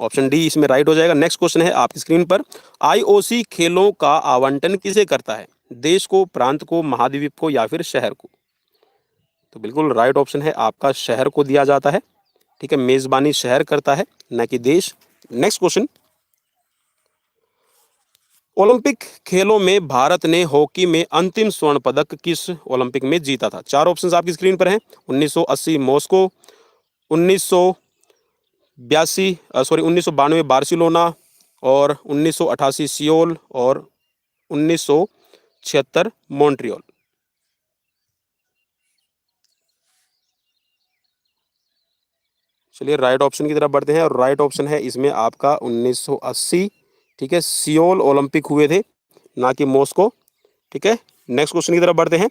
option D इसमें राइट हो जाएगा। नेक्स्ट क्वेश्चन है आपकी स्क्रीन पर, आईओसी खेलों का आवंटन किसे करता है? देश को, प्रांत को, महाद्वीप को या फिर शहर को? तो बिल्कुल राइट ऑप्शन है आपका शहर को दिया जाता है, ठीक है, मेजबानी शहर करता है न कि देश। नेक्स्ट क्वेश्चन, ओलंपिक खेलों में भारत ने हॉकी में अंतिम स्वर्ण पदक किस ओलंपिक में जीता था? चार ऑप्शंस आपकी स्क्रीन पर हैं, 1980 मॉस्को, 1992 बार्सिलोना और 1988 सियोल और 1976 मॉन्ट्रियल। चलिए राइट ऑप्शन की तरफ बढ़ते हैं और राइट ऑप्शन है इसमें आपका 1980, ठीक है, सियोल ओलंपिक हुए थे ना कि मॉस्को, ठीक है। नेक्स्ट क्वेश्चन की तरफ बढ़ते हैं,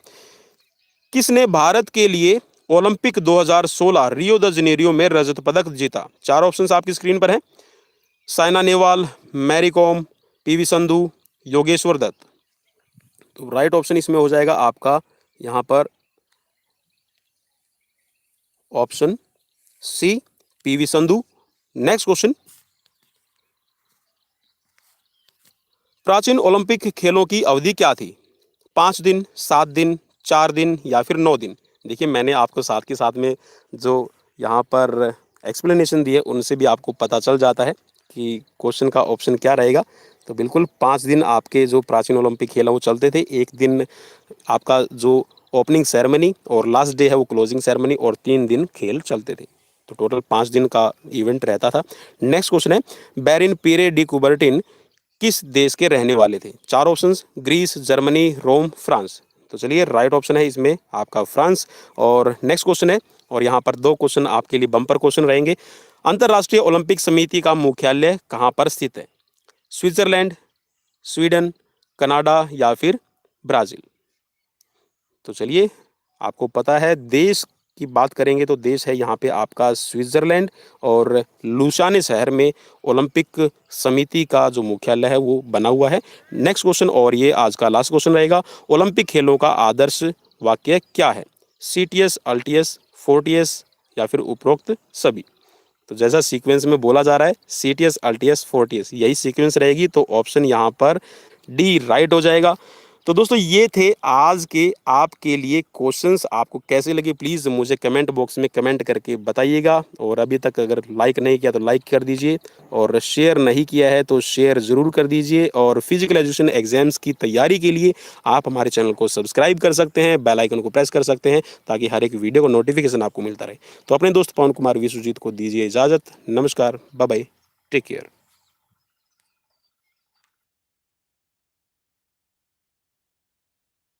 किसने भारत के लिए ओलंपिक 2016 रियो द जनेरियो में रजत पदक जीता? चार ऑप्शंस आपकी स्क्रीन पर हैं, साइना नेहवाल, मैरी कॉम, पीवी संधू, योगेश्वर दत्त। तो राइट ऑप्शन इसमें हो जाएगा आपका यहाँ पर option C, PV Sandhu. Next question, प्राचीन ओलंपिक खेलों की अवधि क्या थी? 5 दिन, 7 दिन, 4 दिन या फिर 9 दिन? देखिए मैंने आपको साथ के साथ में जो यहाँ पर एक्सप्लेनेशन दिए उनसे भी आपको पता चल जाता है कि क्वेश्चन का ऑप्शन क्या रहेगा। तो बिल्कुल 5 दिन आपके जो प्राचीन ओलंपिक खेल हैं वो चलते थे। एक दिन आपका जो ओपनिंग सेरेमनी और लास्ट डे है वो क्लोजिंग सेरेमनी, और 3 दिन खेल चलते थे। तो टोटल 5 दिन का इवेंट रहता था। नेक्स्ट क्वेश्चन है, बैरिन पीरे डी कुबर्टिन किस देश के रहने वाले थे? चार ऑप्शंस, ग्रीस, जर्मनी, रोम, फ्रांस। तो चलिए राइट ऑप्शन है इसमें आपका फ्रांस। और नेक्स्ट क्वेश्चन है, और यहाँ पर 2 क्वेश्चन आपके लिए बम्पर क्वेश्चन रहेंगे, अंतर्राष्ट्रीय ओलंपिक समिति का मुख्यालय कहाँ पर स्थित है? स्विट्जरलैंड, स्वीडन, कनाडा या फिर ब्राजील? तो चलिए आपको पता है देश की बात करेंगे तो देश है यहाँ पे आपका स्विट्जरलैंड, और लुसाने शहर में ओलंपिक समिति का जो मुख्यालय है वो बना हुआ है। नेक्स्ट क्वेश्चन, और ये आज का लास्ट क्वेश्चन रहेगा, ओलंपिक खेलों का आदर्श वाक्य क्या है? सीटीएस, अल्टीएस, फोर्टीएस या फिर उपरोक्त सभी? तो जैसा सीक्वेंस में बोला जा रहा है सीटीएस, अल्टीएस, फोर्टीएस, यही सीक्वेंस रहेगी। तो ऑप्शन यहाँ पर डी राइट हो जाएगा। तो दोस्तों ये थे आज के आपके लिए क्वेश्चंस। आपको कैसे लगे प्लीज़ मुझे कमेंट बॉक्स में कमेंट करके बताइएगा। और अभी तक अगर लाइक नहीं किया तो लाइक कर दीजिए, और शेयर नहीं किया है तो शेयर ज़रूर कर दीजिए। और फिजिकल एजुकेशन एग्जाम्स की तैयारी के लिए आप हमारे चैनल को सब्सक्राइब कर सकते हैं, बेल आइकन को प्रेस कर सकते हैं, ताकि हर एक वीडियो को नोटिफिकेशन आपको मिलता रहे। तो अपने दोस्त पवन कुमार विश्वजीत को दीजिए इजाज़त। नमस्कार, बाय बाय, टेक केयर।